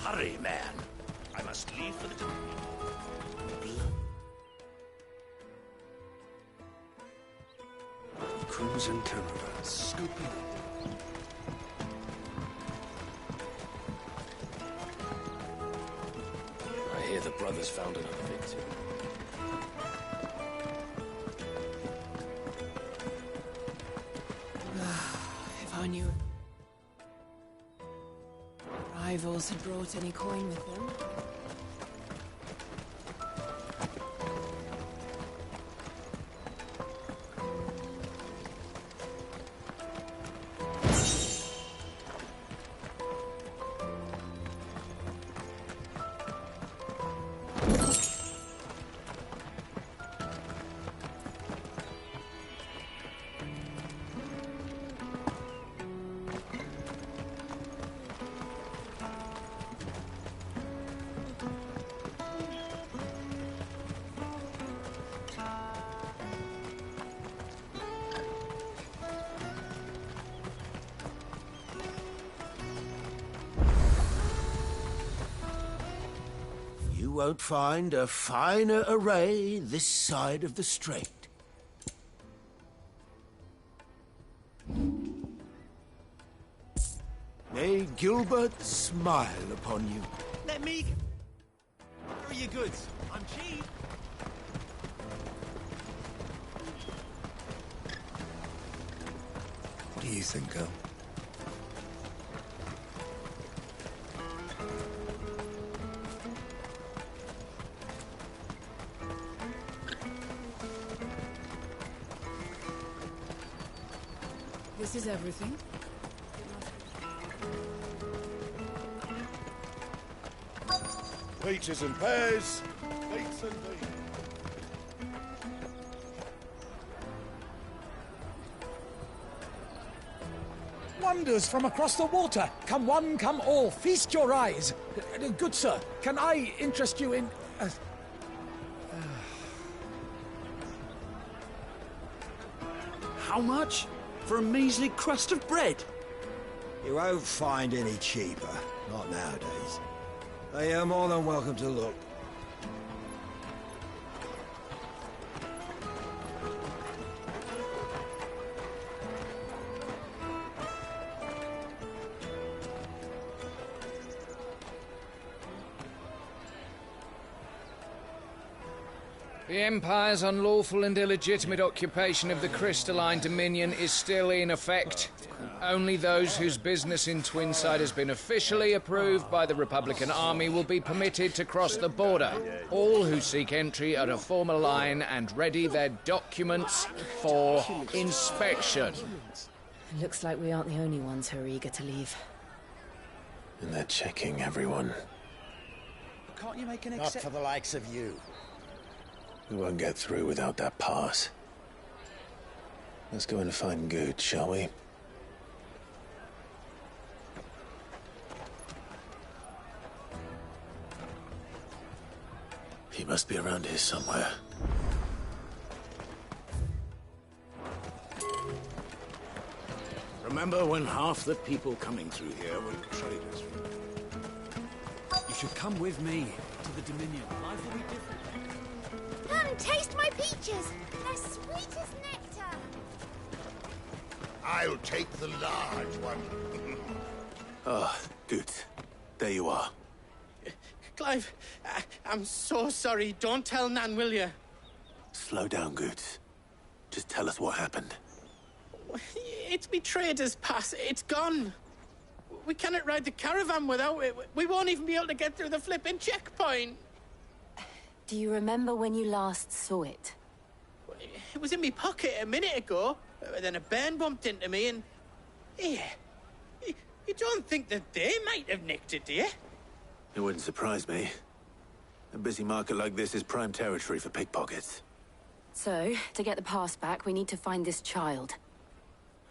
Hurry, man. I must leave for the time. Crimson Caravan, scooping up. I hear the brothers found another victim. If I knew rivals had brought any coin with them. You won't find a finer array this side of the strait. May Gilbert smile upon you. Let me... Where are your goods? I'm cheap. What do you think, girl? This is everything. Peaches and pears, beets and beans. Wonders from across the water. Come one, come all. Feast your eyes. Good sir, can I interest you in... How much? For a measly crust of bread? You won't find any cheaper. Not nowadays. But you're more than welcome to look. The Empire's unlawful and illegitimate occupation of the Crystalline Dominion is still in effect. Only those whose business in Twinside has been officially approved by the Republican Army will be permitted to cross the border. All who seek entry are to form a line and ready their documents for inspection. Looks like we aren't the only ones who are eager to leave. And they're checking everyone. Can't you make an Not for the likes of you. We won't get through without that pass. Let's go in and find Good, shall we? He must be around here somewhere. Remember when half the people coming through here were traders? You should come with me to the Dominion. Life will be different. Come, taste my peaches. They're sweet as nectar. I'll take the large one. Ah, Good. There you are. Clive, I'm so sorry. Don't tell Nan, will you? Slow down, Good. Just tell us what happened. It's me trader's pass. It's gone. We cannot ride the caravan without it. We won't even be able to get through the flipping checkpoint. Do you remember when you last saw it? It was in my pocket a minute ago. Then a bairn bumped into me and... Yeah. You don't think that they might have nicked it, do you? It wouldn't surprise me. A busy market like this is prime territory for pickpockets. So, to get the pass back, we need to find this child.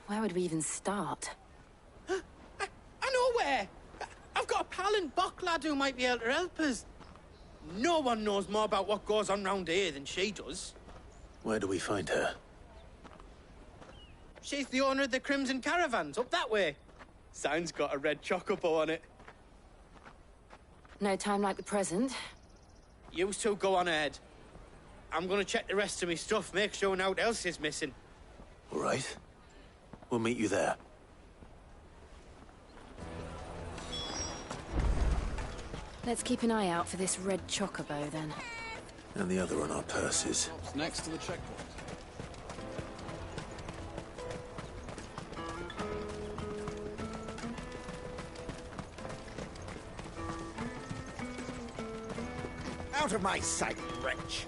Where would we even start? I know where! I've got a pal in Bock lad who might be able to help us. No one knows more about what goes on round here than she does. Where do we find her? She's the owner of the Crimson Caravans, up that way. Sign's got a red chocobo on it. No time like the present. You two go on ahead. I'm gonna check the rest of me stuff, make sure naught else is missing. All right. We'll meet you there. Let's keep an eye out for this red chocobo, then. And the other on our purses. Next to the checkpoint. Out of my sight, wretch!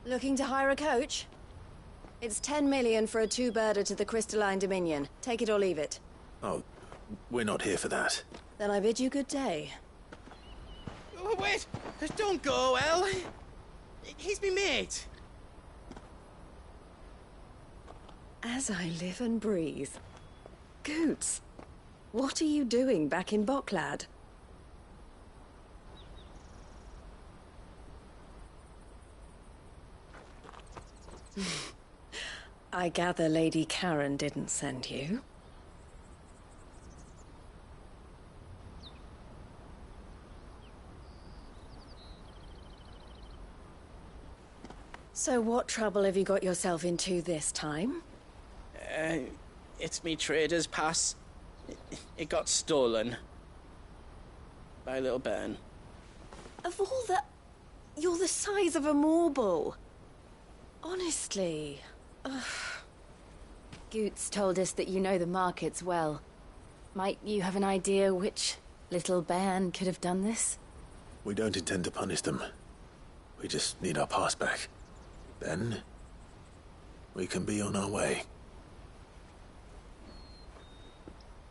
Looking to hire a coach? It's 10 million for a two-birder to the Crystalline Dominion. Take it or leave it. Oh, we're not here for that. Then I bid you good day. Oh, wait! Don't go, El. He's me mate. As I live and breathe. Goots, what are you doing back in Bocklad? I gather Lady Karen didn't send you. So what trouble have you got yourself into this time? It's me trader's pass. It got stolen. By little Ben. Of all the... You're the size of a marble. Honestly. Ugh. Goots told us that you know the markets well. Might you have an idea which little bairn could have done this? We don't intend to punish them. We just need our pass back. Then, we can be on our way.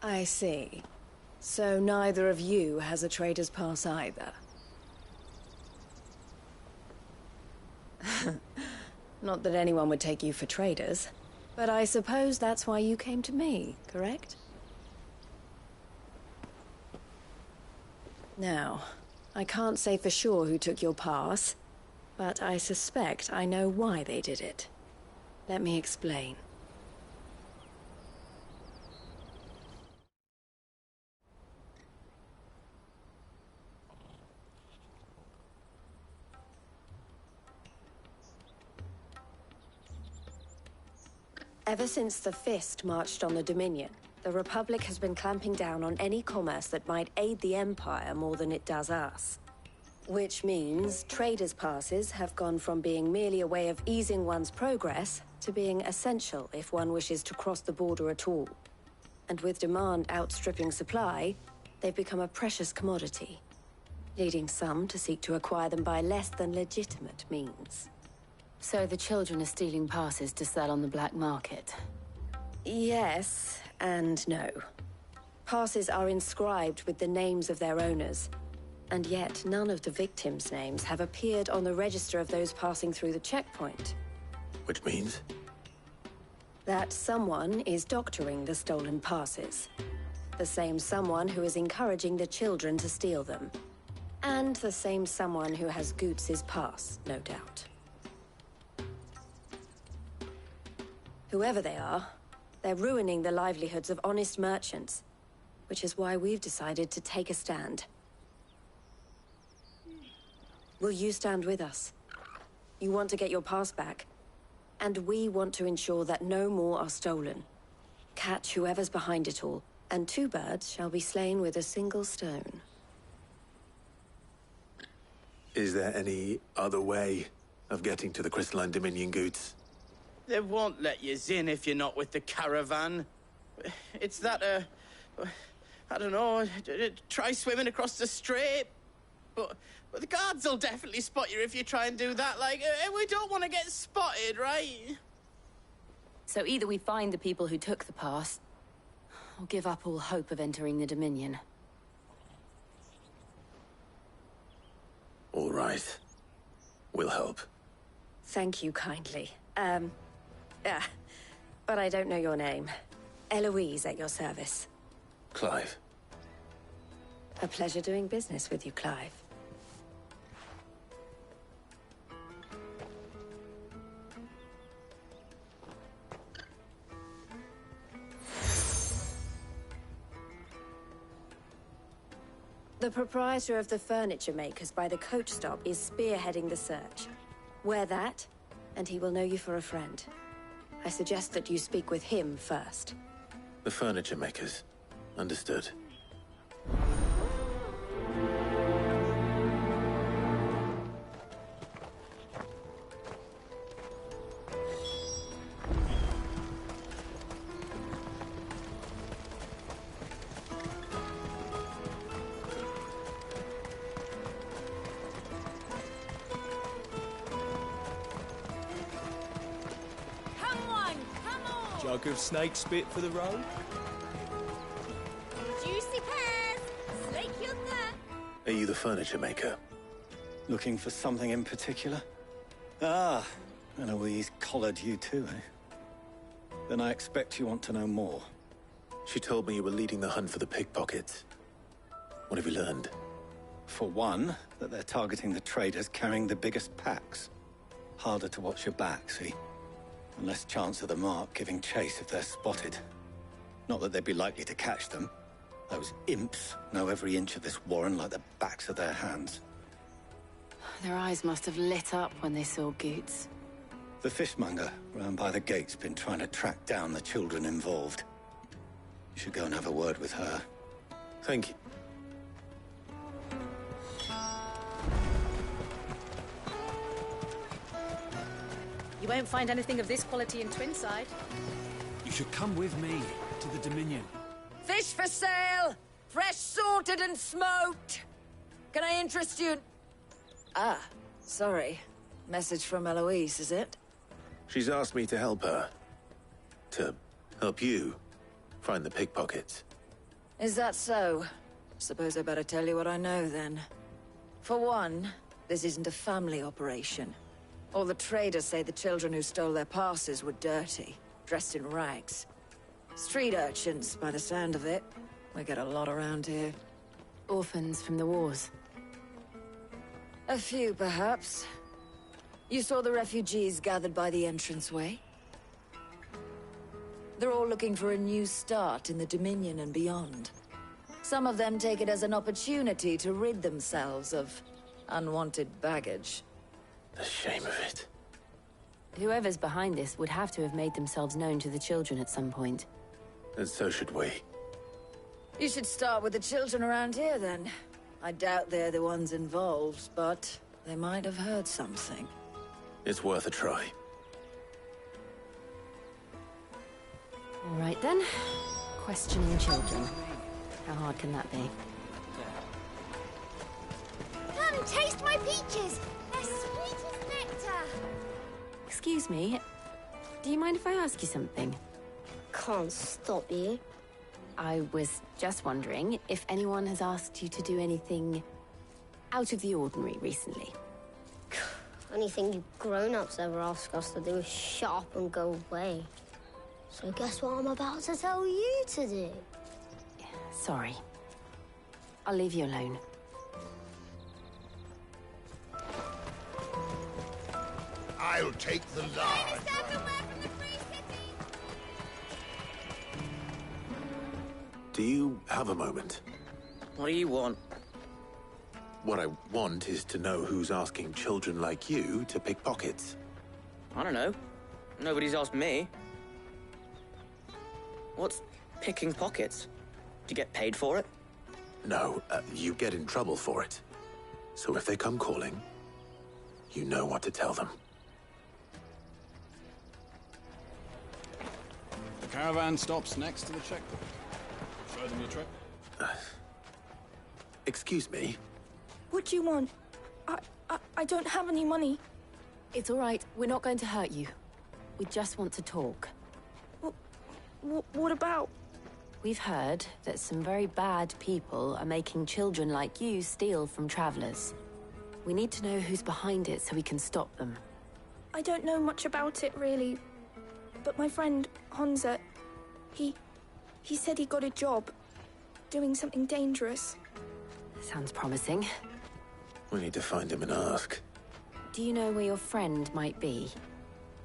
I see. So neither of you has a trader's pass either. Not that anyone would take you for traders, but I suppose that's why you came to me, correct? Now, I can't say for sure who took your pass, but I suspect I know why they did it. Let me explain. Ever since the Fist marched on the Dominion, the Republic has been clamping down on any commerce that might aid the Empire more than it does us. Which means traders' passes have gone from being merely a way of easing one's progress to being essential if one wishes to cross the border at all. And with demand outstripping supply, they've become a precious commodity, leading some to seek to acquire them by less than legitimate means. So the children are stealing passes to sell on the black market? Yes, and no. Passes are inscribed with the names of their owners, and yet none of the victims' names have appeared on the register of those passing through the checkpoint. Which means? That someone is doctoring the stolen passes. The same someone who is encouraging the children to steal them. And the same someone who has Goots' pass, no doubt. Whoever they are, they're ruining the livelihoods of honest merchants, which is why we've decided to take a stand. Will you stand with us? You want to get your pass back, and we want to ensure that no more are stolen. Catch whoever's behind it all, and two birds shall be slain with a single stone. Is there any other way of getting to the Crystalline Dominion, Goots? They won't let you in if you're not with the caravan. It's that, I don't know, try swimming across the strait. But the guards will definitely spot you if you try and do that. Like, we don't want to get spotted, right? So either we find the people who took the pass, or give up all hope of entering the Dominion. All right. We'll help. Thank you kindly. But I don't know your name. Eloise at your service. Clive. A pleasure doing business with you, Clive. The proprietor of the furniture makers by the coach stop is spearheading the search. Wear that, and he will know you for a friend. I suggest that you speak with him first. The furniture makers. Understood. Jug of snake spit for the road? Juicy pears! Slake your thirst! Are you the furniture maker? Looking for something in particular? Ah, Eloise collared you too, eh? Then I expect you want to know more. She told me you were leading the hunt for the pickpockets. What have you learned? For one, that they're targeting the traders carrying the biggest packs. Harder to watch your back, see? And less chance of the mark giving chase if they're spotted. Not that they'd be likely to catch them. Those imps know every inch of this warren like the backs of their hands. Their eyes must have lit up when they saw Goots. The fishmonger round by the gate's been trying to track down the children involved. You should go and have a word with her. Thank you. You won't find anything of this quality in Twinside. You should come with me to the Dominion. Fish for sale! Fresh sorted and smoked! Can I interest you in... Ah, sorry. Message from Eloise, is it? She's asked me to help her. To help you find the pickpockets. Is that so? Suppose I better tell you what I know, then. For one, this isn't a family operation. All the traders say the children who stole their passes were dirty, dressed in rags. Street urchins, by the sound of it. We get a lot around here. Orphans from the wars. A few, perhaps. You saw the refugees gathered by the entranceway? They're all looking for a new start in the Dominion and beyond. Some of them take it as an opportunity to rid themselves of unwanted baggage. The shame of it. Whoever's behind this would have to have made themselves known to the children at some point. And so should we. You should start with the children around here, then. I doubt they're the ones involved, but they might have heard something. It's worth a try. All right, then. Questioning children. How hard can that be? Come, taste my peaches! They're sweet as nectar! Excuse me, do you mind if I ask you something? Can't stop you. I was just wondering if anyone has asked you to do anything out of the ordinary recently. Anything you grown-ups ever ask us to do is shut up and go away. So guess what I'm about to tell you to do? Sorry. I'll leave you alone. I'll take the large. Do you have a moment? What do you want? What I want is to know who's asking children like you to pick pockets. I don't know. Nobody's asked me. What's picking pockets? Do you get paid for it? No, you get in trouble for it. So if they come calling, you know what to tell them. The caravan stops next to the checkpoint. Show them your trip. Excuse me? What do you want? I don't have any money. It's all right. We're not going to hurt you. We just want to talk. What about? We've heard that some very bad people are making children like you steal from travelers. We need to know who's behind it so we can stop them. I don't know much about it, really. But my friend, Honza, he said he got a job doing something dangerous. Sounds promising. We need to find him and ask. Do you know where your friend might be?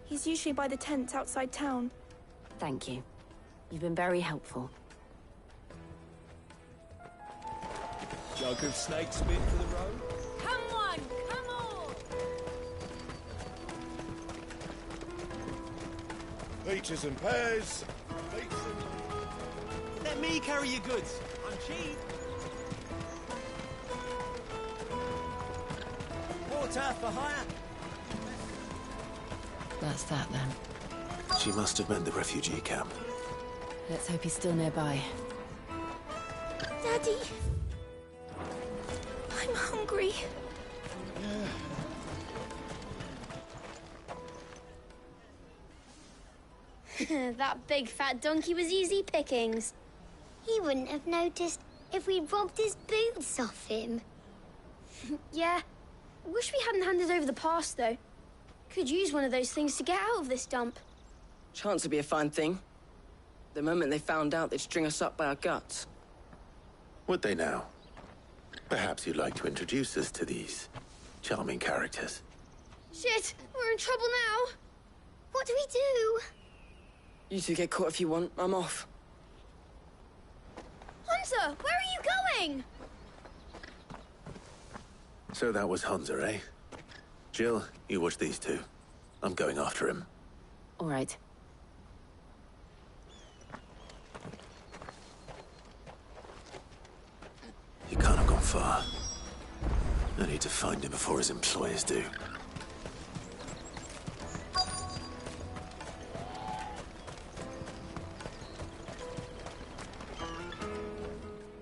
He's usually by the tents outside town. Thank you. You've been very helpful. Jug of snake spit for the road? Come on, come on! Peaches and pears. Let me carry your goods. I'm cheap. Water for hire. That's that then. She must have meant the refugee camp. Let's hope he's still nearby. Daddy! I'm hungry. That big fat donkey was easy pickings. He wouldn't have noticed if we'd robbed his boots off him. Yeah. Wish we hadn't handed over the pass, though. Could use one of those things to get out of this dump. Chance would be a fine thing. The moment they found out, they'd string us up by our guts. Would they now? Perhaps you'd like to introduce us to these charming characters. Shit! We're in trouble now! What do we do? You two get caught if you want. I'm off. Hunter! Where are you going? So that was Hunter, eh? Jill, you watch these two. I'm going after him. All right. He can't have gone far. I need to find him before his employers do.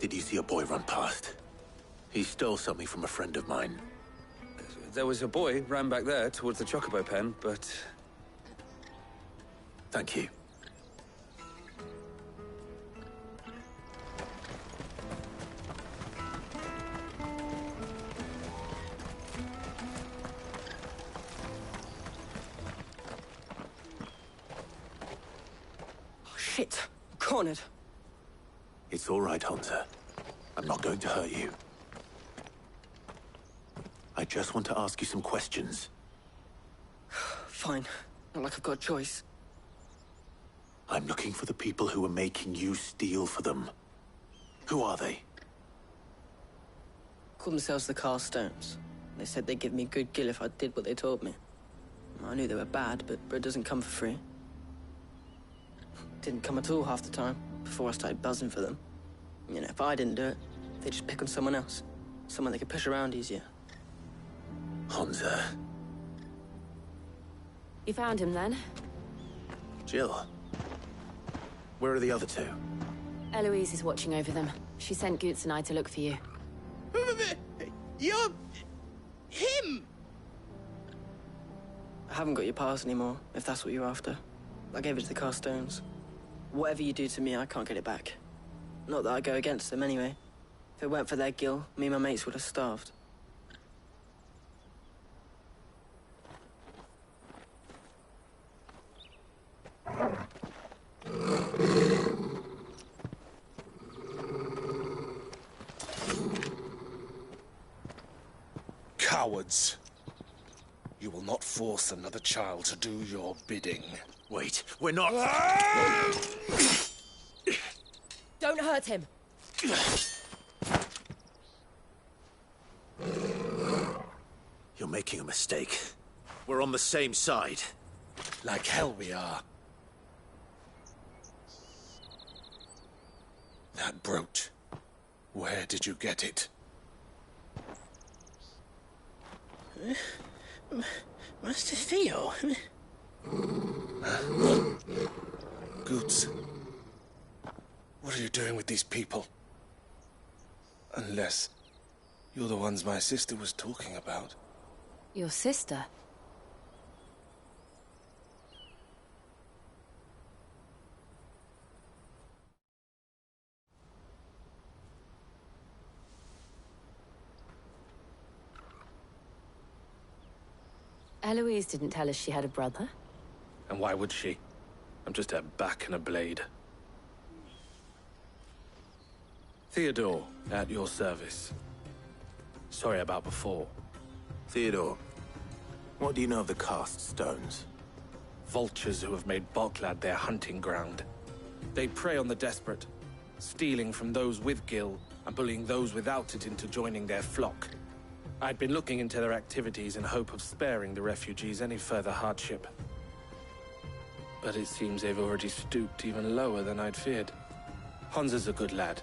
Did you see a boy run past? He stole something from a friend of mine. There was a boy ran back there towards the Chocobo pen, but... Thank you. Oh, shit. I'm cornered. It's all right, Hunter. I'm not going to hurt you. I just want to ask you some questions. Fine. Not like I've got a choice. I'm looking for the people who are making you steal for them. Who are they? Called themselves the Carstones. They said they'd give me good gill if I did what they told me. I knew they were bad, but bread doesn't come for free. Didn't come at all half the time, before I started buzzing for them. You know, if I didn't do it, they'd just pick on someone else. Someone they could push around easier. Hunter. You found him then? Jill. Where are the other two? Eloise is watching over them. She sent Goots and I to look for you. You're... him! I haven't got your pass anymore, if that's what you're after. I gave it to the Carstones. Whatever you do to me, I can't get it back. Not that I go against them anyway. If it weren't for their gill, me and my mates would have starved. Cowards. You will not force another child to do your bidding. Wait, we're not... Don't hurt him. You're making a mistake. We're on the same side. Like hell we are. That brooch. Where did you get it? Master Theo? Goots. What are you doing with these people? Unless you're the ones my sister was talking about. Your sister? Eloise didn't tell us she had a brother. And why would she? I'm just her back and a blade. Theodore, at your service. Sorry about before. Theodore, what do you know of the Cast Stones? Vultures who have made Balklad their hunting ground. They prey on the desperate, stealing from those with gill and bullying those without it into joining their flock. I'd been looking into their activities in hope of sparing the refugees any further hardship. But it seems they've already stooped even lower than I'd feared. Hansa's a good lad.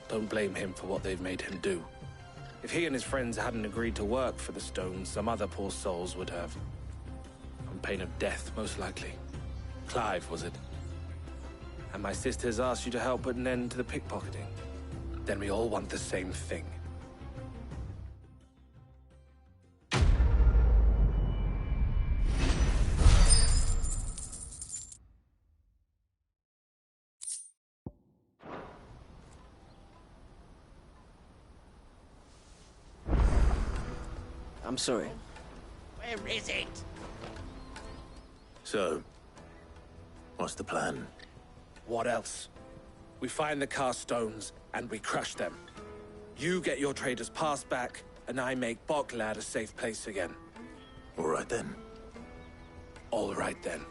Don't blame him for what they've made him do. If he and his friends hadn't agreed to work for the stones, some other poor souls would have. On pain of death, most likely. Clive, was it? And my sisters asked you to help put an end to the pickpocketing. Then we all want the same thing. I'm sorry. Where is it? So, what's the plan? What else? We find the cast stones, and we crush them. You get your trader's pass back, and I make Boklad a safe place again. All right then. All right then.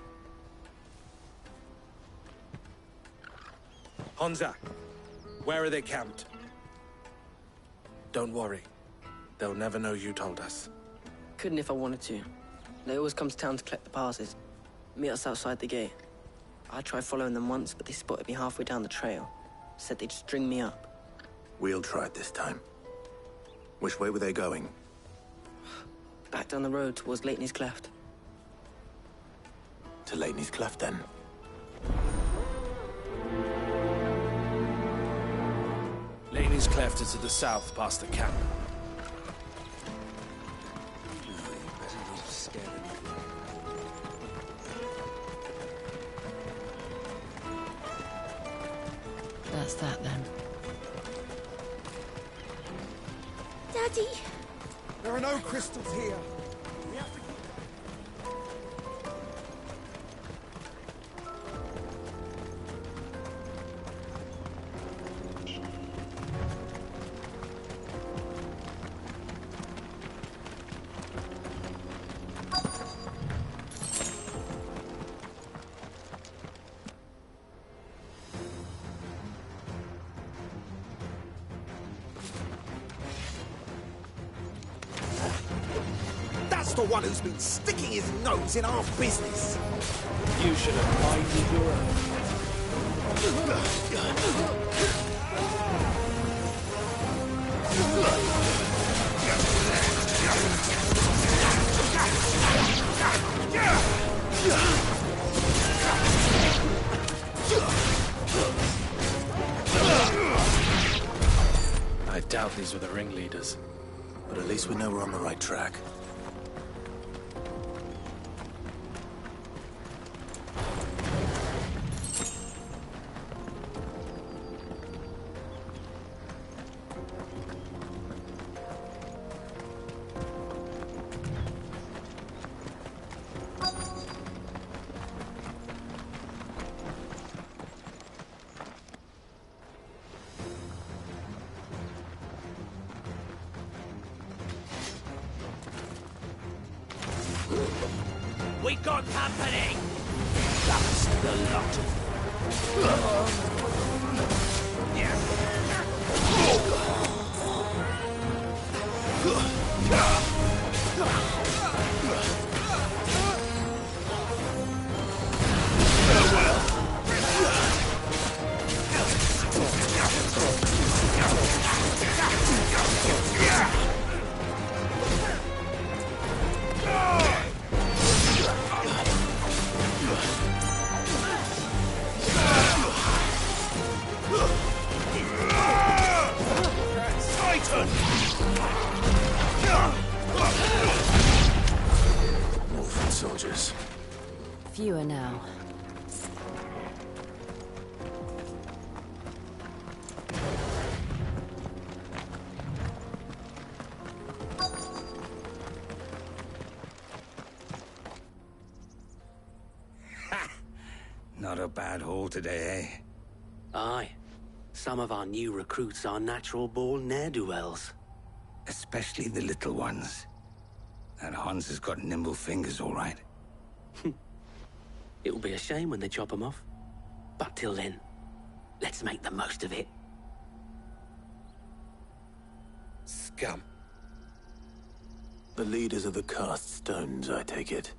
Hansa, where are they camped? Don't worry. They'll never know you told us. Couldn't if I wanted to. They always come to town to collect the passes. Meet us outside the gate. I tried following them once, but they spotted me halfway down the trail. Said they'd string me up. We'll try it this time. Which way were they going? Back down the road towards Leighton's Cleft. To Leighton's Cleft, then. Leighton's Cleft is to the south, past the camp. That's that, then. Daddy! There are no crystals here. The one who's been sticking his nose in our business. You should have minded your own. I doubt these were the ringleaders. But at least we know we're on the right track. We got company! That's the lot of Wolfen soldiers. Fewer now. Not a bad haul today, eh? Aye. Some of our new recruits are natural-born ne'er-do-wells. Especially the little ones. That Hans has got nimble fingers, all right. It'll be a shame when they chop them off. But till then, let's make the most of it. Scum. The leaders of the cast stones, I take it.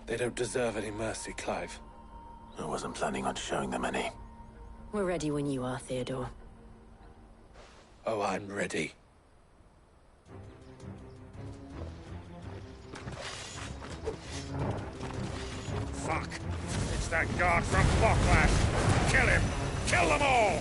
They don't deserve any mercy, Clive. I wasn't planning on showing them any. We're ready when you are, Theodore. Oh, I'm ready. Fuck! It's that guard from Bocklash! Kill him! Kill them all!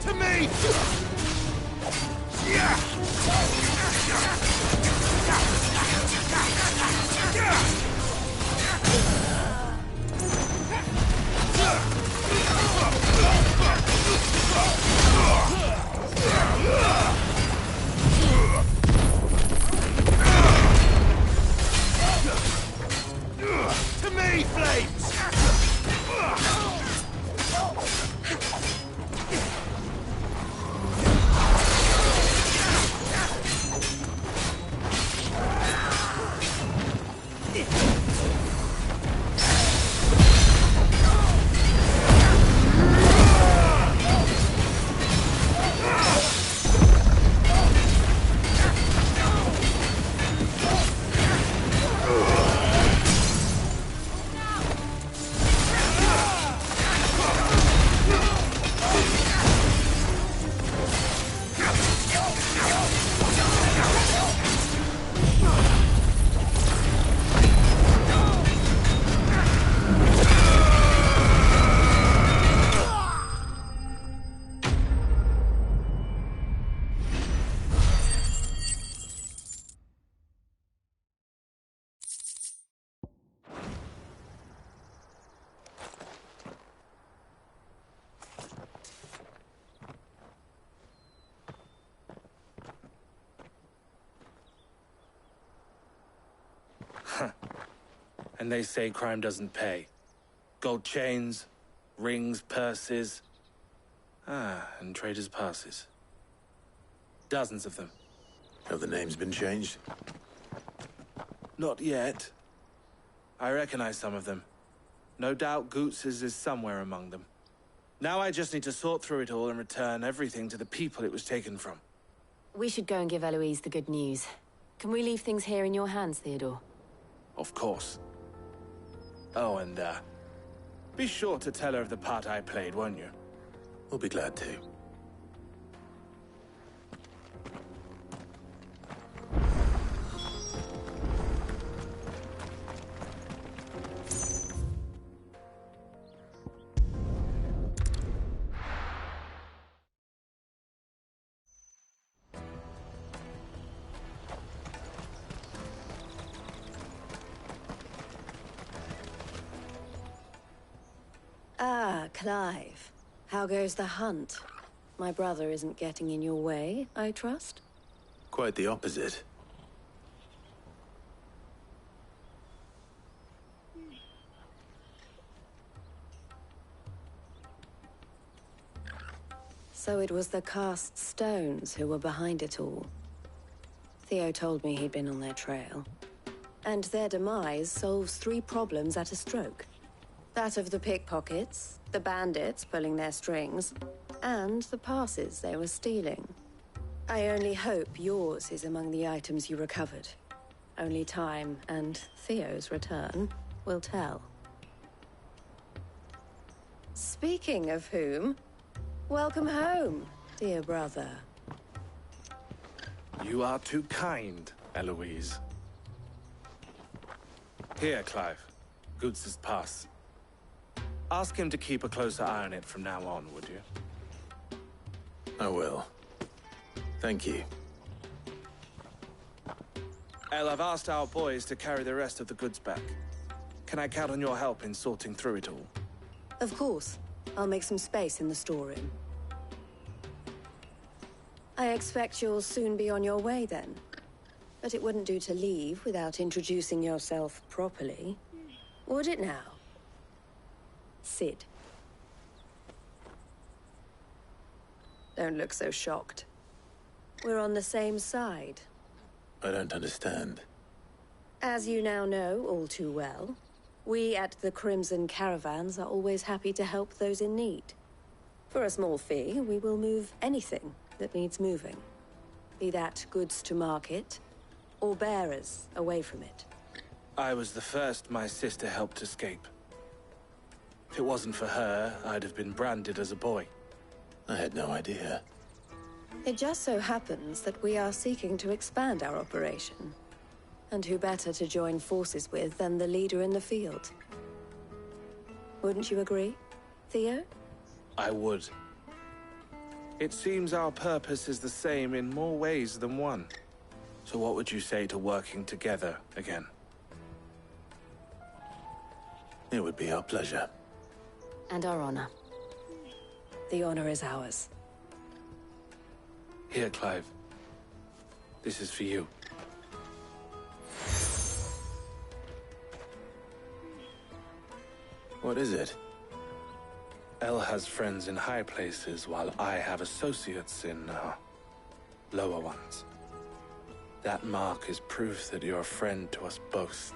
To me! To me, Flames! And they say crime doesn't pay. Gold chains, rings, purses. And traders' passes. Dozens of them. Have the names been changed? Not yet. I recognize some of them. No doubt Goots's is somewhere among them. Now I just need to sort through it all and return everything to the people it was taken from. We should go and give Eloise the good news. Can we leave things here in your hands, Theodore? Of course. Oh, and, be sure to tell her of the part I played, won't you? We'll be glad to. Ah, Clive. How goes the hunt? My brother isn't getting in your way, I trust? Quite the opposite. So it was the cast stones who were behind it all. Theo told me he'd been on their trail. And their demise solves 3 problems at a stroke. That of the pickpockets, the bandits pulling their strings, and the passes they were stealing. I only hope yours is among the items you recovered. Only time and Theo's return will tell. Speaking of whom, welcome home, dear brother. You are too kind, Eloise. Here, Clive. Goots's pass. Ask him to keep a closer eye on it from now on, would you? I will. Thank you. El, I've asked our boys to carry the rest of the goods back. Can I count on your help in sorting through it all? Of course. I'll make some space in the storeroom. I expect you'll soon be on your way then. But it wouldn't do to leave without introducing yourself properly. Would it now? Sid. Don't look so shocked. We're on the same side. I don't understand. As you now know all too well, we at the Crimson Caravans are always happy to help those in need. For a small fee, we will move anything that needs moving. Be that goods to market, or bearers away from it. I was the first my sister helped escape. If it wasn't for her, I'd have been branded as a boy. I had no idea. It just so happens that we are seeking to expand our operation. And who better to join forces with than the leader in the field? Wouldn't you agree, Theo? I would. It seems our purpose is the same in more ways than one. So what would you say to working together again? It would be our pleasure. And our honor. The honor is ours. Here, Clive. This is for you. What is it? Elle has friends in high places, while I have associates in, lower ones. That mark is proof that you're a friend to us both.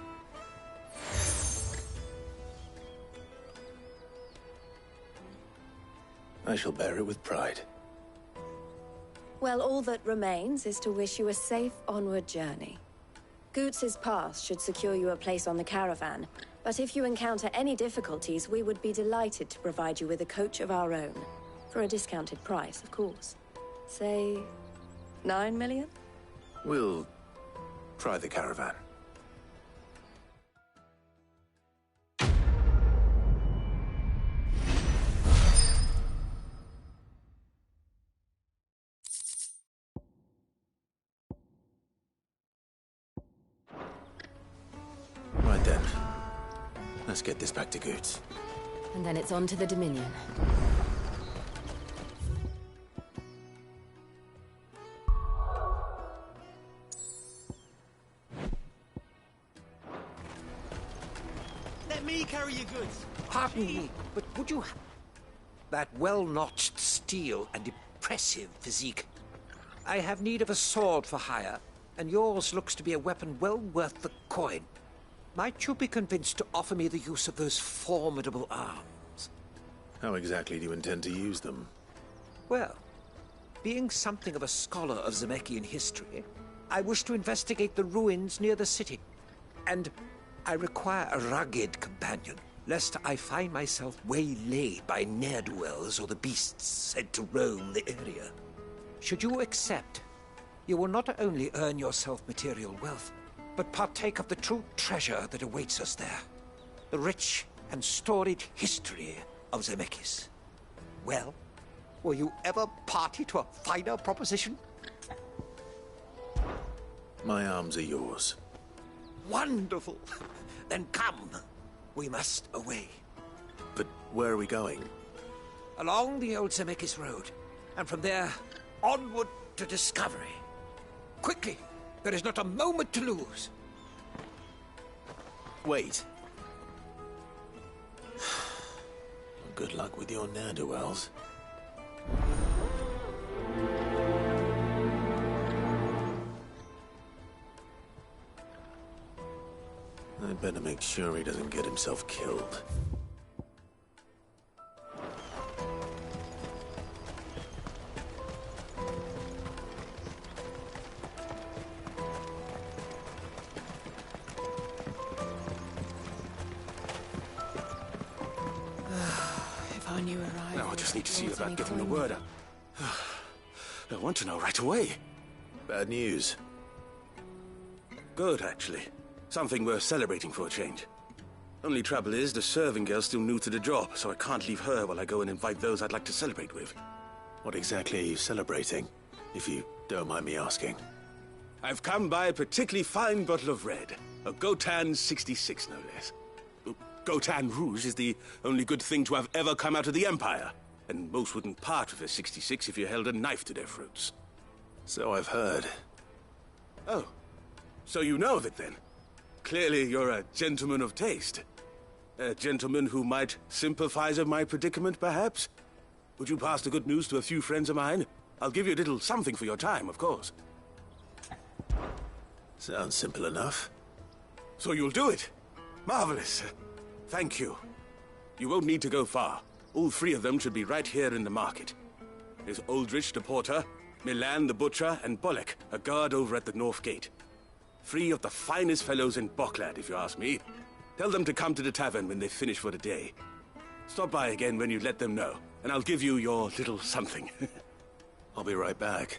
I shall bear it with pride. Well, all that remains is to wish you a safe onward journey. Goots's pass should secure you a place on the caravan, but if you encounter any difficulties, we would be delighted to provide you with a coach of our own. For a discounted price, of course. Say, 9 million? We'll try the caravan. Right then. Let's get this back to Goots. And then it's on to the Dominion. Let me carry your goods. Pardon me, but would you... That well-notched steel and impressive physique. I have need of a sword for hire, and yours looks to be a weapon well worth the coin. Might you be convinced to offer me the use of those formidable arms? How exactly do you intend to use them? Well, being something of a scholar of Zemeckis history, I wish to investigate the ruins near the city. And I require a rugged companion, lest I find myself waylaid by ne'er-do-wells or the beasts said to roam the area. Should you accept, you will not only earn yourself material wealth, but partake of the true treasure that awaits us there. The rich and storied history of Zemeckis. Well, were you ever party to a finer proposition? My arms are yours. Wonderful! Then come. We must away. But where are we going? Along the old Zemeckis Road, and from there, onward to discovery. Quickly! There is not a moment to lose. Wait. Good luck with your ne'er-do-wells. I'd better make sure he doesn't get himself killed. If I knew arrival... Now I just need to see about getting the word out. I want to know right away. Bad news. Good, actually. Something worth celebrating for a change. Only trouble is, the serving girl's still new to the job, so I can't leave her while I go and invite those I'd like to celebrate with. What exactly are you celebrating, if you don't mind me asking? I've come by a particularly fine bottle of red. A Gotan 66, no less. Gotan Rouge is the only good thing to have ever come out of the Empire, and most wouldn't part with a 66 if you held a knife to their throats. So I've heard. Oh, so you know of it then? Clearly you're a gentleman of taste. A gentleman who might sympathize with my predicament, perhaps? Would you pass the good news to a few friends of mine? I'll give you a little something for your time, of course. Sounds simple enough. So you'll do it? Marvelous. Thank you. You won't need to go far. All three of them should be right here in the market. There's Aldrich the porter, Milan the butcher, and Bolek, a guard over at the north gate. Three of the finest fellows in Boklad, if you ask me. Tell them to come to the tavern when they finish for the day. Stop by again when you let them know, and I'll give you your little something. I'll be right back.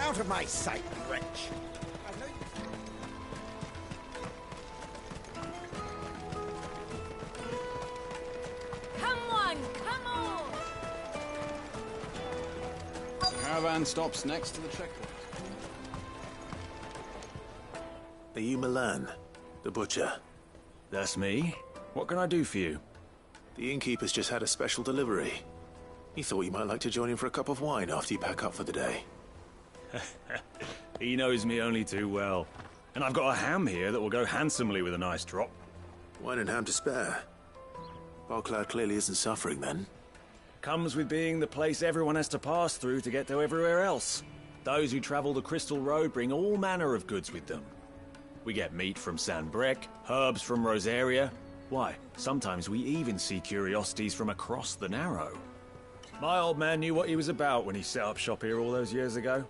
Out of my sight, wretch! Come on, come on! Caravan stops next to the checkpoint. Are you Milan, the butcher? That's me. What can I do for you? The innkeeper's just had a special delivery. He thought you might like to join him for a cup of wine after you pack up for the day. He knows me only too well. And I've got a ham here that will go handsomely with a nice drop. Wine and ham to spare. Boklad clearly isn't suffering then. Comes with being the place everyone has to pass through to get to everywhere else. Those who travel the Crystal Road bring all manner of goods with them. We get meat from San Brec, herbs from Rosaria. Why, sometimes we even see curiosities from across the Narrow. My old man knew what he was about when he set up shop here all those years ago.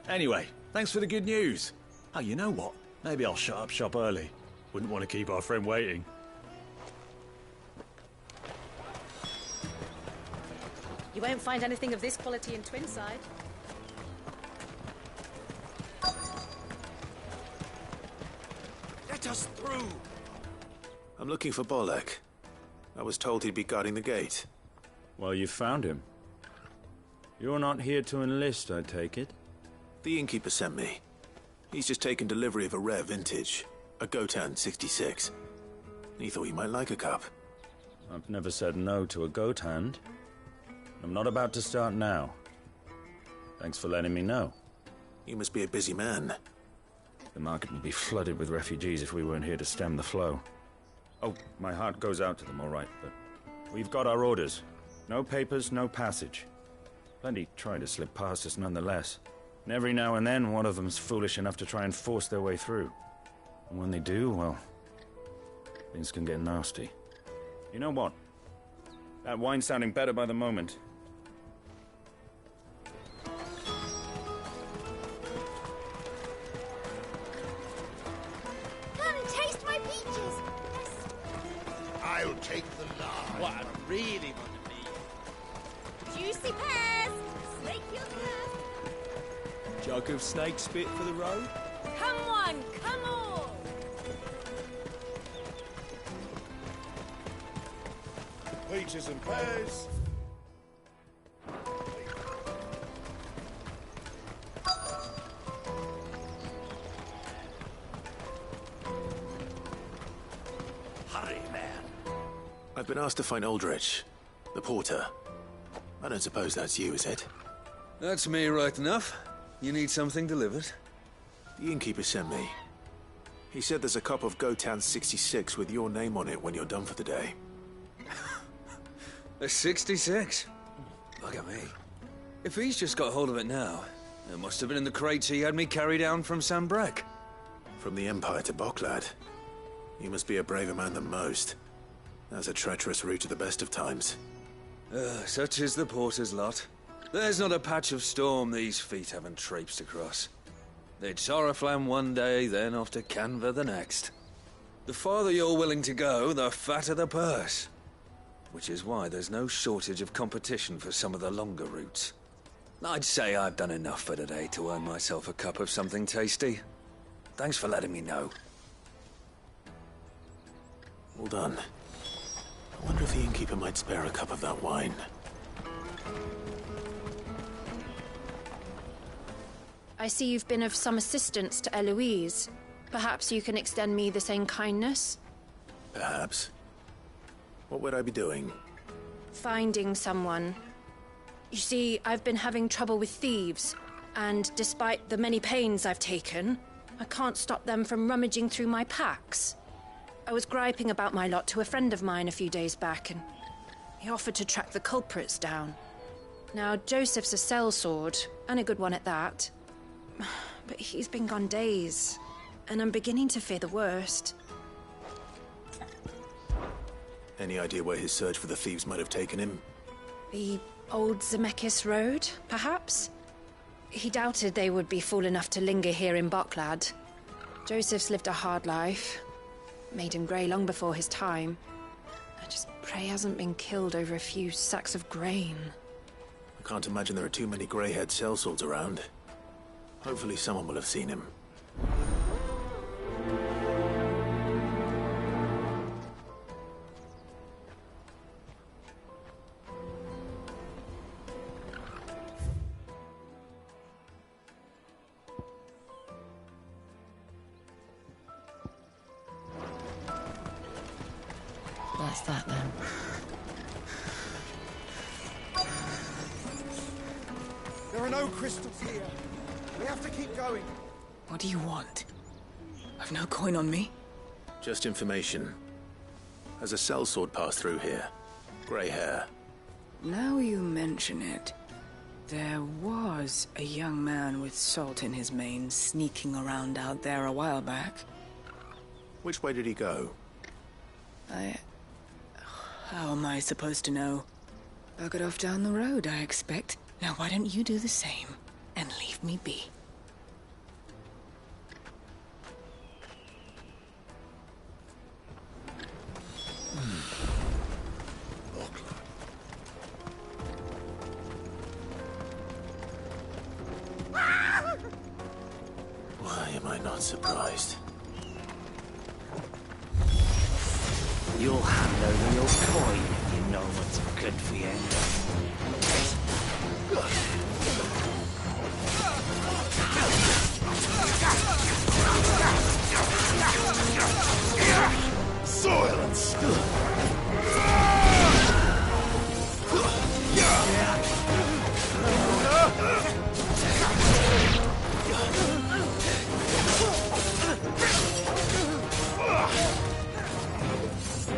Anyway, thanks for the good news. Oh, you know what? Maybe I'll shut up shop early. Wouldn't want to keep our friend waiting. You won't find anything of this quality in Twinside. Let us through! I'm looking for Bolek. I was told he'd be guarding the gate. Well, you found him. You're not here to enlist, I take it? The innkeeper sent me. He's just taken delivery of a rare vintage, a Gotan 66. He thought you might like a cup. I've never said no to a goat hand. I'm not about to start now. Thanks for letting me know. You must be a busy man. The market would be flooded with refugees if we weren't here to stem the flow. Oh, my heart goes out to them, all right, but we've got our orders. No papers, no passage. Plenty try to slip past us nonetheless. And every now and then, one of them's foolish enough to try and force their way through. And when they do, well, things can get nasty. You know what? That wine's sounding better by the moment. Come and taste my peaches! I'll take the lard. What I really want to be. Juicy pears! Snake your thirst! Jug of snake spit for the road? Come on, come on! Peaches and pears. Hurry, man. I've been asked to find Aldrich, the porter. I don't suppose that's you, is it? That's me right enough. You need something delivered? The innkeeper sent me. He said there's a cup of Gotan 66 with your name on it when you're done for the day. A 66? Look at me. If he's just got hold of it now, it must have been in the crates he had me carry down from San Brec. From the Empire to Boklad. You must be a braver man than most. That's a treacherous route to the best of times. Such is the porter's lot. There's not a patch of storm these feet haven't traipsed across. It's Oriflamme one day, then off to Canva the next. The farther you're willing to go, the fatter the purse. Which is why there's no shortage of competition for some of the longer routes. I'd say I've done enough for today to earn myself a cup of something tasty. Thanks for letting me know. All done. I wonder if the innkeeper might spare a cup of that wine. I see you've been of some assistance to Eloise. Perhaps you can extend me the same kindness? Perhaps. What would I be doing? Finding someone. You see, I've been having trouble with thieves, and despite the many pains I've taken, I can't stop them from rummaging through my packs. I was griping about my lot to a friend of mine a few days back, and he offered to track the culprits down. Now, Joseph's a sellsword, and a good one at that. But he's been gone days, and I'm beginning to fear the worst. Any idea where his search for the thieves might have taken him? The old Zemeckis Road, perhaps? He doubted they would be fool enough to linger here in Boklad. Joseph's lived a hard life. Made him grey long before his time. I just pray he hasn't been killed over a few sacks of grain. I can't imagine there are too many grey-haired sellswords around. Hopefully someone will have seen him. That's that then. There are no crystals here. We have to keep going. What do you want? I've no coin on me. Just information. Has a sellsword passed through here? Grey hair. Now you mention it, there was a young man with salt in his mane sneaking around out there a while back. Which way did he go? How am I supposed to know? Buggered off down the road, I expect. Now why don't you do the same and leave me be? Why am I not surprised? You'll hand over your coin if you know what's good for you. Silence!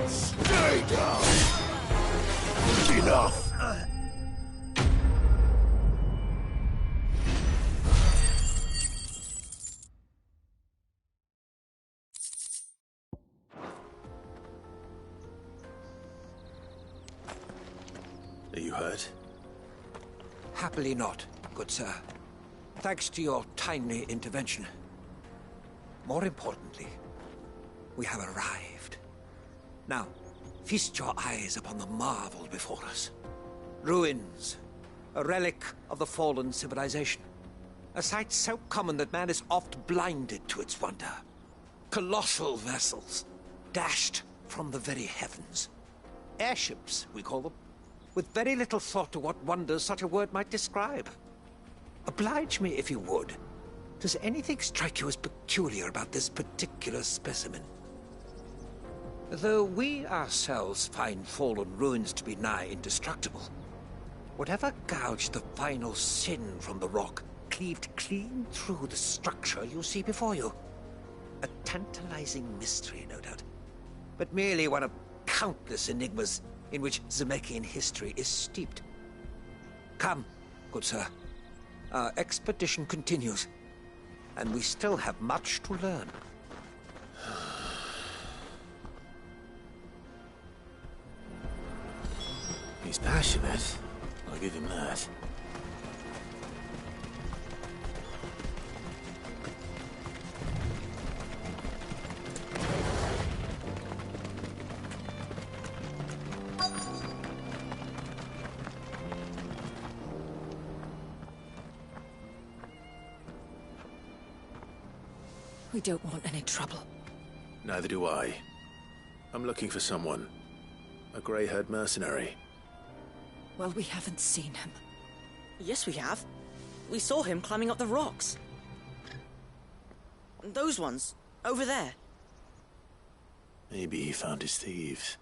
Stay down! Enough! Are you hurt? Happily not, good sir. Thanks to your timely intervention. More importantly, we have arrived. Now, feast your eyes upon the marvel before us. Ruins, a relic of the fallen civilization. A sight so common that man is oft blinded to its wonder. Colossal vessels, dashed from the very heavens. Airships, we call them, with very little thought to what wonders such a word might describe. Oblige me if you would. Does anything strike you as peculiar about this particular specimen? Though we ourselves find fallen ruins to be nigh indestructible, whatever gouged the final sin from the rock cleaved clean through the structure you see before you. A tantalizing mystery, no doubt, but merely one of countless enigmas in which Zemeckis history is steeped. Come, good sir. Our expedition continues, and we still have much to learn. He's passionate. I'll give him that. We don't want any trouble. Neither do I. I'm looking for someone. A grey-haired mercenary. Well, we haven't seen him. Yes, we have. We saw him climbing up the rocks. Those ones, over there. Maybe he found his thieves.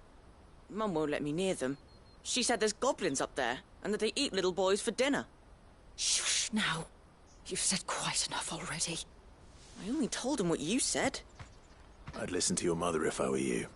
Mum won't let me near them. She said there's goblins up there, and that they eat little boys for dinner. Shush now. You've said quite enough already. I only told him what you said. I'd listen to your mother if I were you.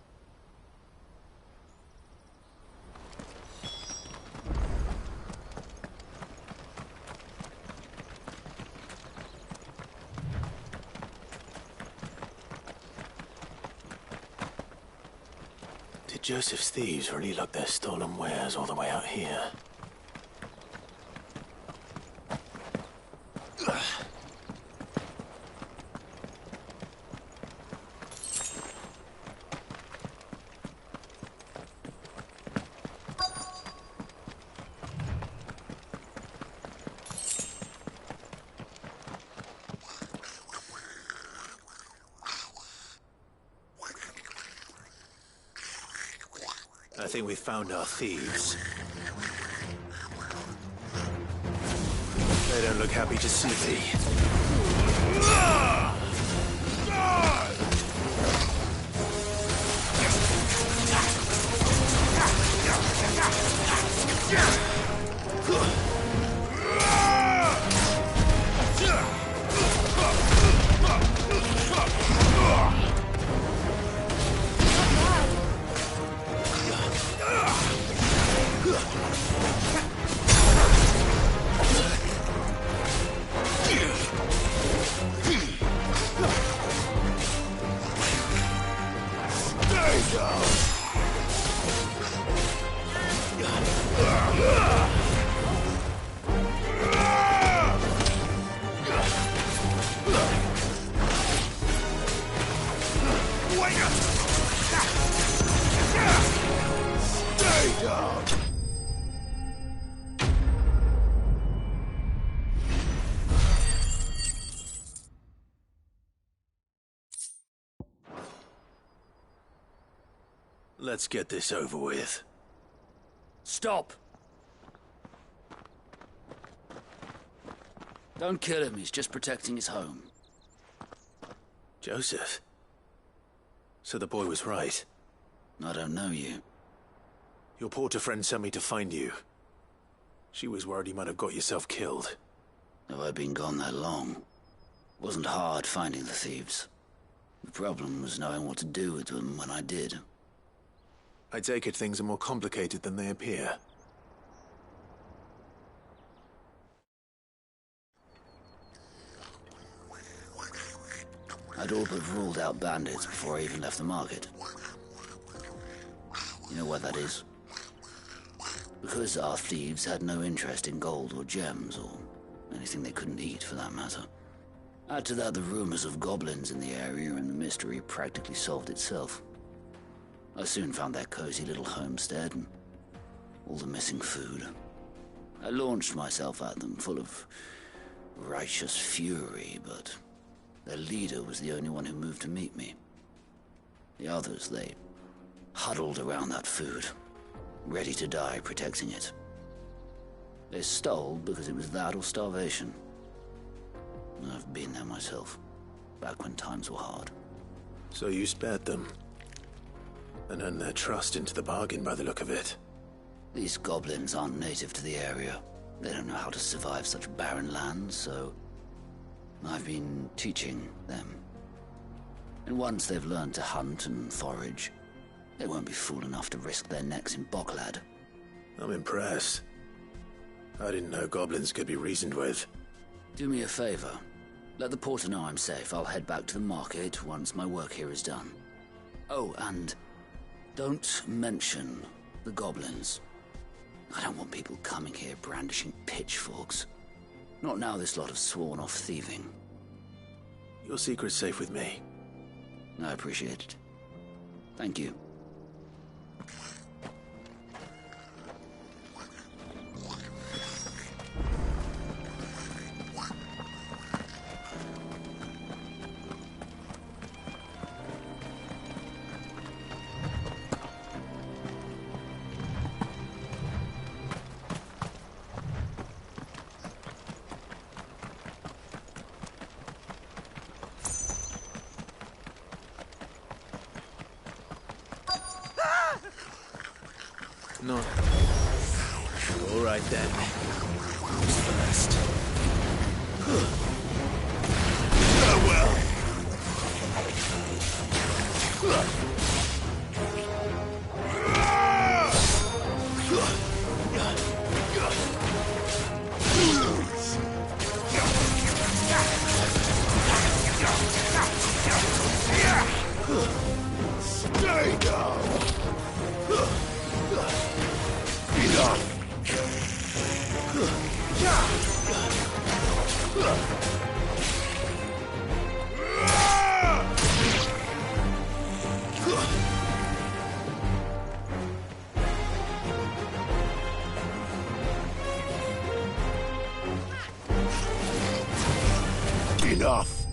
Did Joseph's thieves really lug their stolen wares all the way out here? I think we found our thieves. They don't look happy to see me. Let's get this over with. Stop! Don't kill him, he's just protecting his home. Joseph? So the boy was right. I don't know you. Your porter friend sent me to find you. She was worried you might have got yourself killed. Have I been gone that long? Wasn't hard finding the thieves. The problem was knowing what to do with them when I did. I take it things are more complicated than they appear. I'd all but ruled out bandits before I even left the market. You know why that is? Because our thieves had no interest in gold or gems, or anything they couldn't eat for that matter. Add to that the rumors of goblins in the area, and the mystery practically solved itself. I soon found their cozy little homestead and all the missing food. I launched myself at them, full of righteous fury, but their leader was the only one who moved to meet me. The others, they huddled around that food, ready to die protecting it. They stole because it was that or starvation. I've been there myself, back when times were hard. So you spared them? And earned their trust into the bargain by the look of it. These goblins aren't native to the area. They don't know how to survive such barren lands, so I've been teaching them. And once they've learned to hunt and forage, they won't be fool enough to risk their necks in Bocklad. I'm impressed. I didn't know goblins could be reasoned with. Do me a favor. Let the porter know I'm safe. I'll head back to the market once my work here is done. Oh, and don't mention the goblins. I don't want people coming here brandishing pitchforks. Not now this lot have sworn off thieving. Your secret's safe with me. I appreciate it. Thank you. None. All right then. Who's first? Farewell. Stay down. Enough. Enough.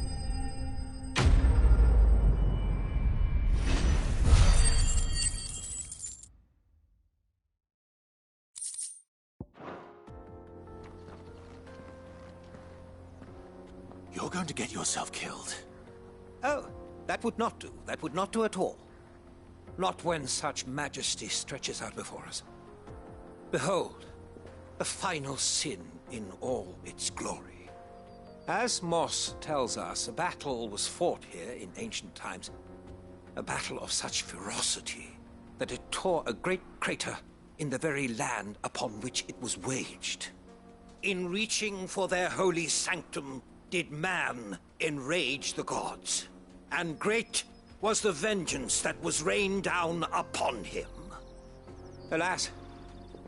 You're going to get yourself killed. Oh, that would not do. That would not do at all. Not when such majesty stretches out before us. Behold, the final sin in all its glory. As Moss tells us, a battle was fought here in ancient times. A battle of such ferocity that it tore a great crater in the very land upon which it was waged. In reaching for their holy sanctum, did man enrage the gods, and great was the vengeance that was rained down upon him. Alas,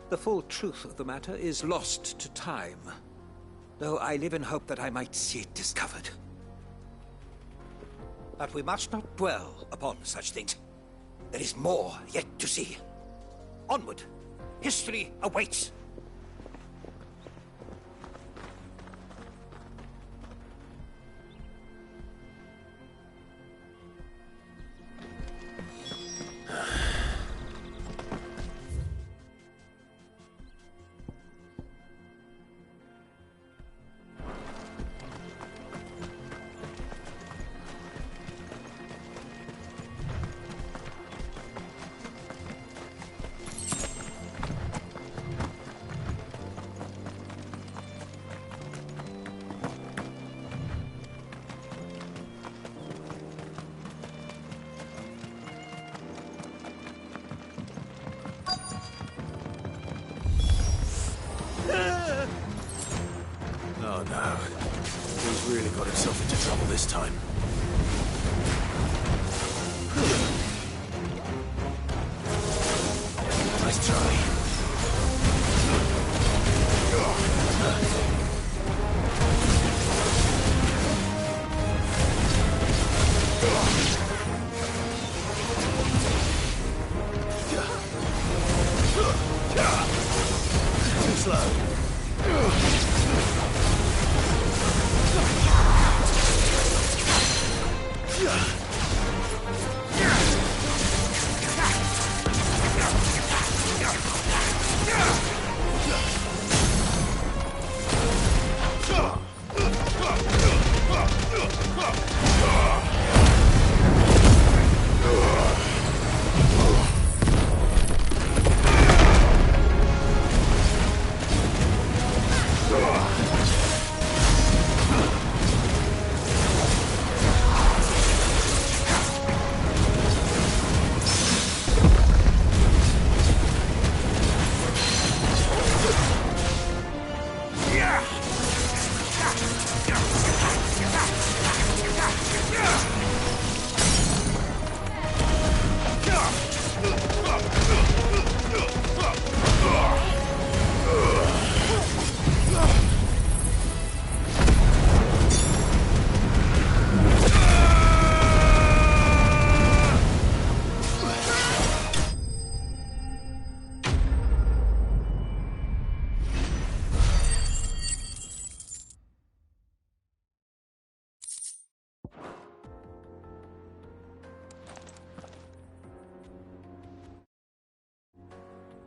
the full truth of the matter is lost to time, though I live in hope that I might see it discovered. But we must not dwell upon such things. There is more yet to see. Onward! History awaits! Oh no. He's really got himself into trouble this time. Nice try. Too slow.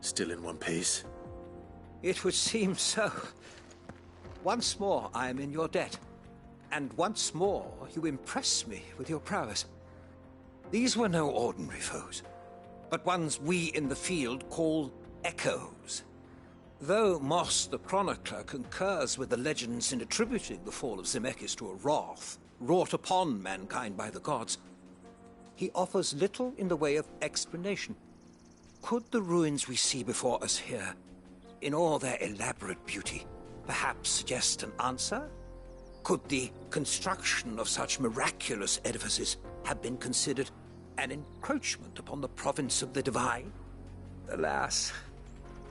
Still in one piece? It would seem so. Once more I am in your debt. And once more you impress me with your prowess. These were no ordinary foes, but ones we in the field call echoes. Though Moss the Chronicler concurs with the legends in attributing the fall of Zemeckis to a wrath wrought upon mankind by the gods, he offers little in the way of explanation. Could the ruins we see before us here, in all their elaborate beauty, perhaps suggest an answer? Could the construction of such miraculous edifices have been considered an encroachment upon the province of the divine? Alas,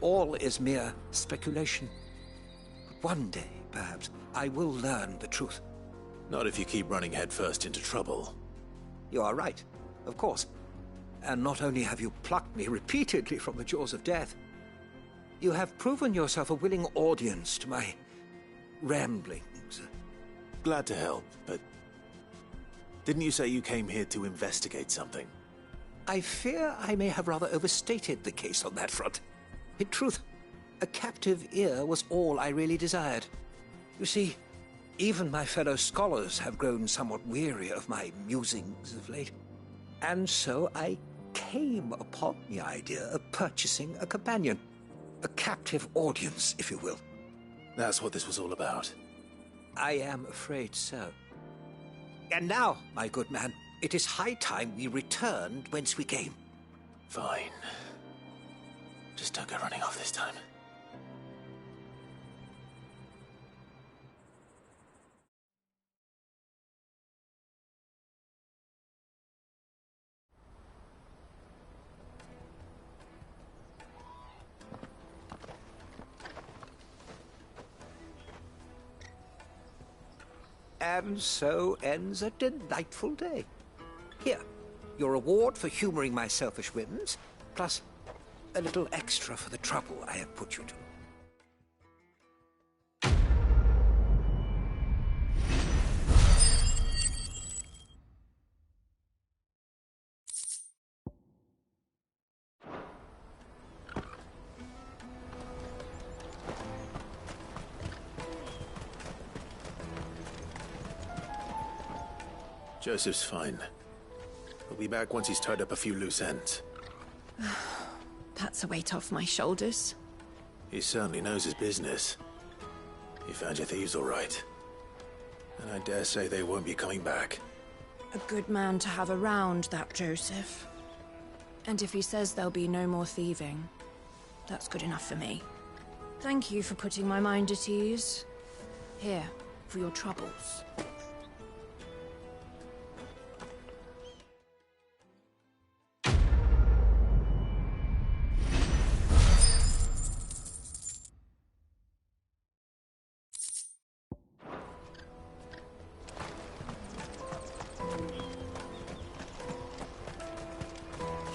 all is mere speculation. But one day, perhaps, I will learn the truth. Not if you keep running headfirst into trouble. You are right, of course. And not only have you plucked me repeatedly from the jaws of death, you have proven yourself a willing audience to my ramblings. Glad to help, but didn't you say you came here to investigate something? I fear I may have rather overstated the case on that front. In truth, a captive ear was all I really desired. You see, even my fellow scholars have grown somewhat weary of my musings of late. And so I came upon the idea of purchasing a companion. A captive audience, if you will. That's what this was all about. I am afraid so. And now, my good man, it is high time we returned whence we came. Fine. Just don't go running off this time. And so ends a delightful day. Here, your reward for humoring my selfish whims, plus a little extra for the trouble I have put you to. Joseph's fine. He'll be back once he's tied up a few loose ends. That's a weight off my shoulders. He certainly knows his business. You found your thieves all right. And I dare say they won't be coming back. A good man to have around, that Joseph. And if he says there'll be no more thieving, that's good enough for me. Thank you for putting my mind at ease. Here, for your troubles.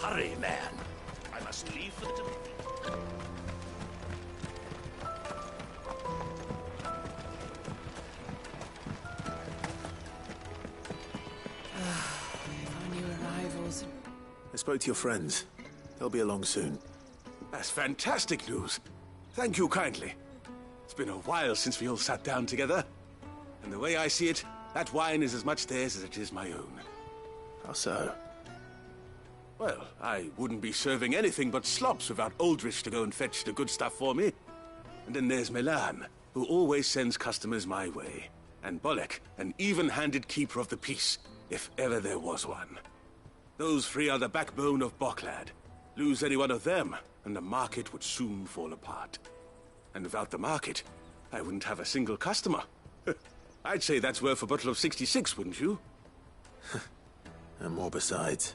Hurry, man. I must leave for the Dominion. If our new arrivals. I spoke to your friends. They'll be along soon. That's fantastic news. Thank you kindly. It's been a while since we all sat down together. And the way I see it, that wine is as much theirs as it is my own. How so? Well, I wouldn't be serving anything but slops without Aldrich to go and fetch the good stuff for me. And then there's Milan, who always sends customers my way. And Bolek, an even-handed keeper of the peace, if ever there was one. Those three are the backbone of Boklad. Lose any one of them, and the market would soon fall apart. And without the market, I wouldn't have a single customer. I'd say that's worth a bottle of 66, wouldn't you? And more besides.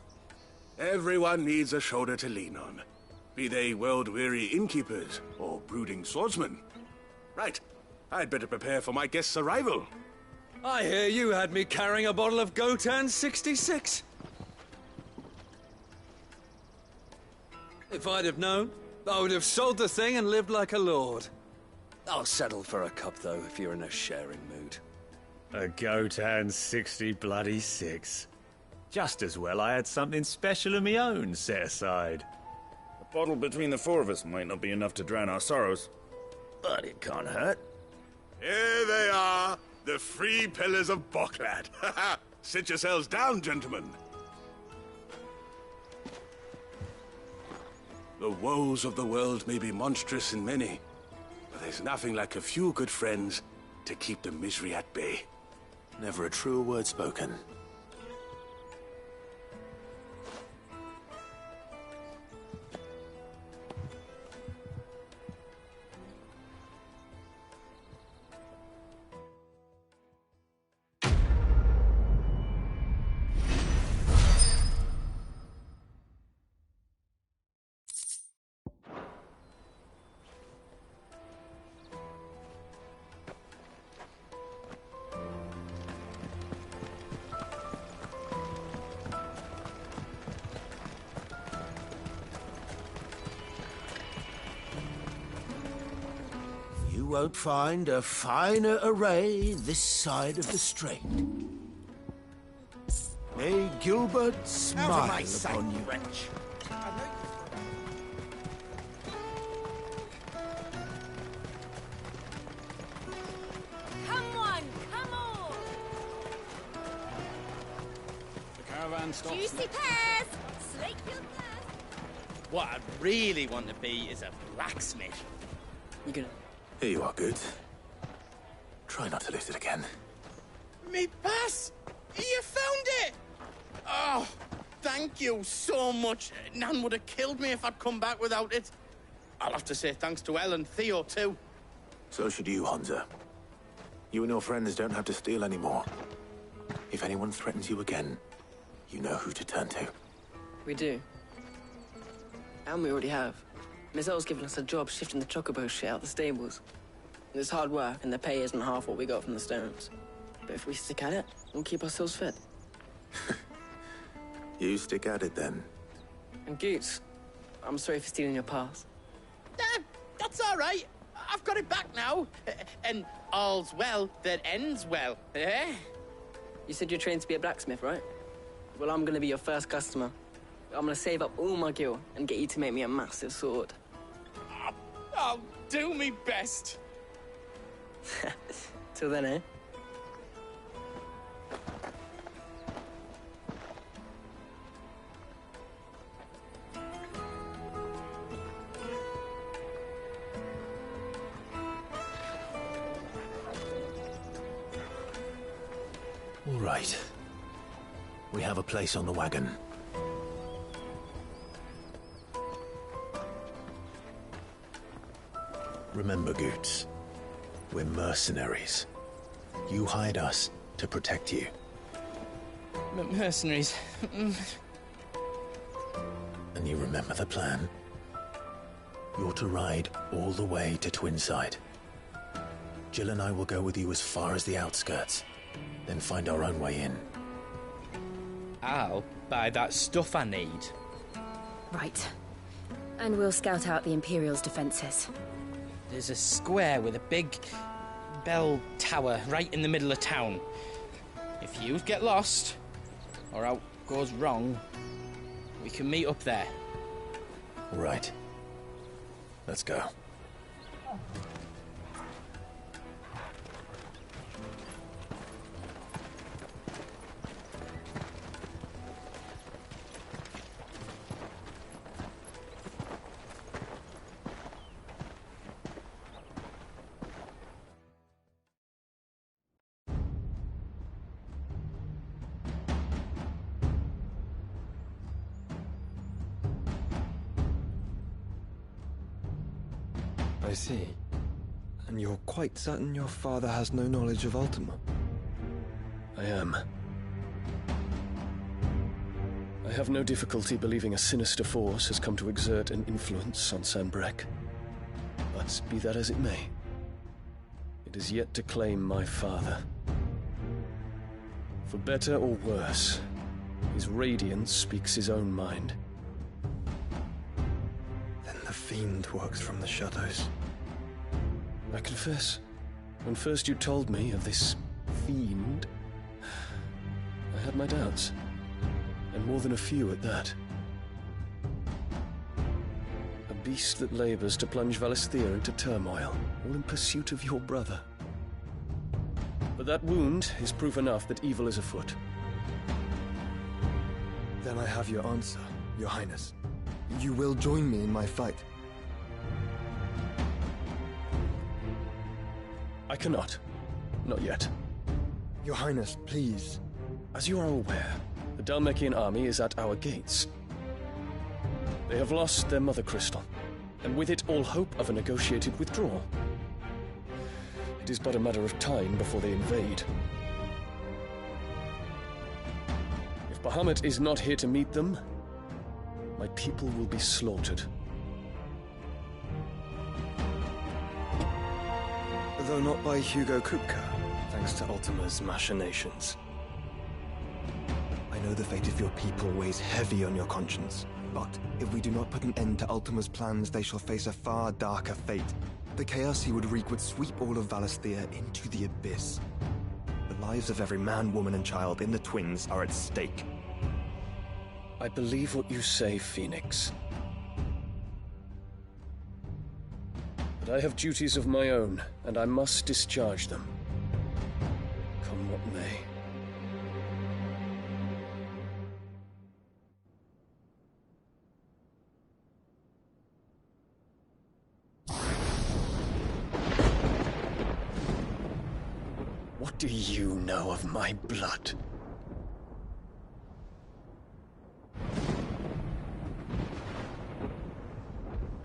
Everyone needs a shoulder to lean on. Be they world-weary innkeepers or brooding swordsmen. Right. I'd better prepare for my guest's arrival. I hear you had me carrying a bottle of Gotan 66. If I'd have known, I would have sold the thing and lived like a lord. I'll settle for a cup, though, if you're in a sharing mood. A Gotan 66. Just as well I had something special of my own set aside. A bottle between the four of us might not be enough to drown our sorrows, but it can't hurt. Here they are, the three pillars of Boklad. Sit yourselves down, gentlemen. The woes of the world may be monstrous in many, but there's nothing like a few good friends to keep the misery at bay. Never a truer word spoken. You won't find a finer array this side of the strait. May Gilbert smile upon you. Wretch. Come on, come on! The caravan stops. Juicy pears! Slake your thirst! What I really want to be is a blacksmith. You gonna... Here you are, Good. Try not to lose it again. Me pass! You found it! Oh, thank you so much. Nan would have killed me if I'd come back without it. I'll have to say thanks to Elle and Theo, too. So should you, Honza. You and your friends don't have to steal anymore. If anyone threatens you again, you know who to turn to. We do. And we already have. Miss Earl's given us a job shifting the chocobo shit out the stables. It's hard work, and the pay isn't half what we got from the Stones. But if we stick at it, we'll keep ourselves fit. You stick at it, then. And Goots, I'm sorry for stealing your pass. That's all right. I've got it back now. And all's well that ends well, eh? You said you're trained to be a blacksmith, right? Well, I'm gonna be your first customer. I'm gonna save up all my gil and get you to make me a massive sword. I'll do me best. Till then, eh? All right. We have a place on the wagon. Remember, Goots, we're mercenaries. You hired us to protect you. Mercenaries. And you remember the plan? You're to ride all the way to Twinside. Jill and I will go with you as far as the outskirts, then find our own way in. I'll buy that stuff I need. Right. And we'll scout out the Imperial's defenses. There's a square with a big bell tower right in the middle of town. If you get lost, or out goes wrong, we can meet up there. All right. Let's go. I see. And you're quite certain your father has no knowledge of Ultima? I am. I have no difficulty believing a sinister force has come to exert an influence on Sanbreque. But be that as it may, it is yet to claim my father. For better or worse, his radiance speaks his own mind. Then the fiend works from the shadows. I confess, when first you told me of this fiend, I had my doubts, and more than a few at that. A beast that labors to plunge Valisthea into turmoil, all in pursuit of your brother. But that wound is proof enough that evil is afoot. Then I have your answer, Your Highness. You will join me in my fight. I cannot. Not yet. Your Highness, please. As you are aware, the Dhalmekian army is at our gates. They have lost their mother crystal, and with it all hope of a negotiated withdrawal. It is but a matter of time before they invade. If Bahamut is not here to meet them, my people will be slaughtered. Though not by Hugo Kupka, thanks to Ultima's machinations. I know the fate of your people weighs heavy on your conscience, but if we do not put an end to Ultima's plans, they shall face a far darker fate. The chaos he would wreak would sweep all of Valisthea into the abyss. The lives of every man, woman, and child in the Twins are at stake. I believe what you say, Phoenix. But I have duties of my own, and I must discharge them. Come what may. What do you know of my blood?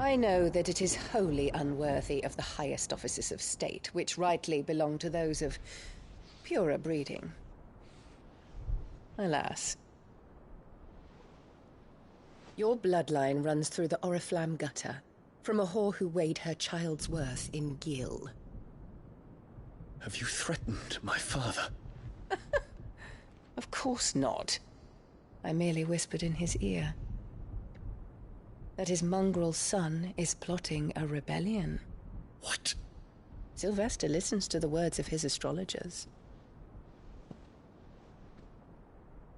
I know that it is wholly unworthy of the highest offices of state, which rightly belong to those of purer breeding. Alas. Your bloodline runs through the Oriflamme gutter, from a whore who weighed her child's worth in gill. Have you threatened my father? Of course not. I merely whispered in his ear that his mongrel son is plotting a rebellion. What? Sylvester listens to the words of his astrologers.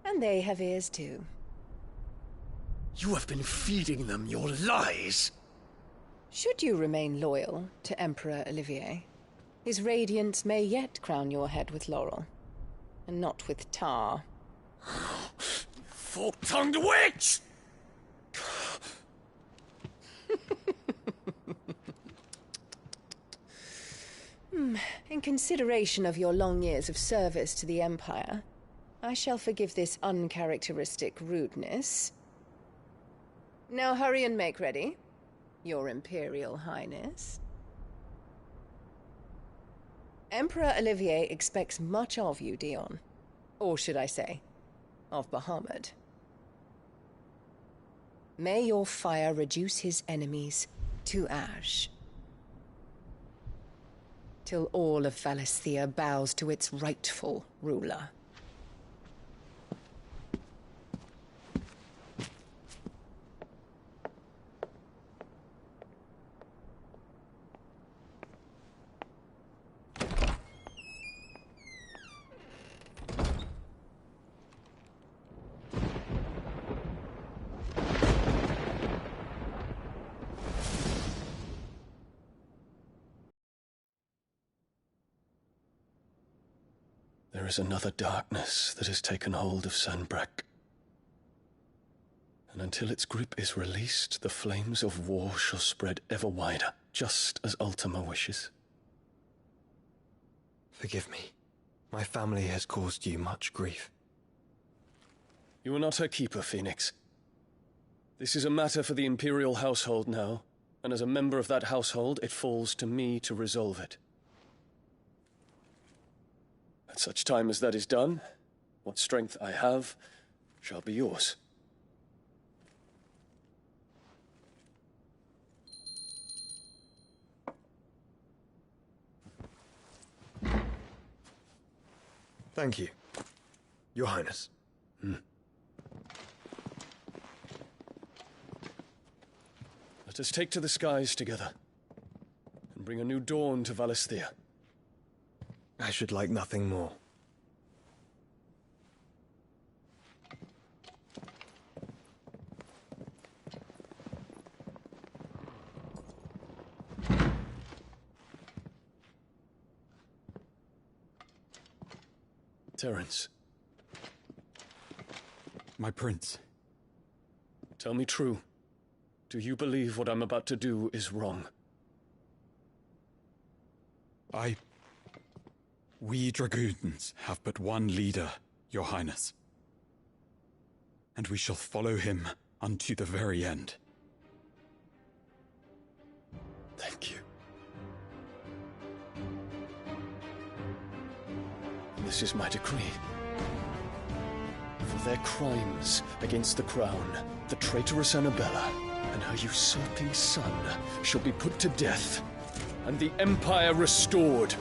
And they have ears too. You have been feeding them your lies! Should you remain loyal to Emperor Olivier, his radiance may yet crown your head with laurel, and not with tar. Fork-tongued witch! In consideration of your long years of service to the Empire, I shall forgive this uncharacteristic rudeness. Now hurry and make ready, Your Imperial Highness. Emperor Olivier expects much of you, Dion. Or should I say, of Bahamut. May your fire reduce his enemies to ash, till all of Valisthea bows to its rightful ruler. There is another darkness that has taken hold of Sanbreque. And until its grip is released, the flames of war shall spread ever wider, just as Ultima wishes. Forgive me. My family has caused you much grief. You are not her keeper, Phoenix. This is a matter for the Imperial household now, and as a member of that household, it falls to me to resolve it. At such time as that is done, what strength I have shall be yours. Thank you, Your Highness. Let us take to the skies together, and bring a new dawn to Valisthea. I should like nothing more. Terence. My prince. Tell me true. Do you believe what I'm about to do is wrong? We dragoons have but one leader, Your Highness. And we shall follow him unto the very end. Thank you. And this is my decree. For their crimes against the crown, the traitorous Annabella and her usurping son shall be put to death, and the Empire restored.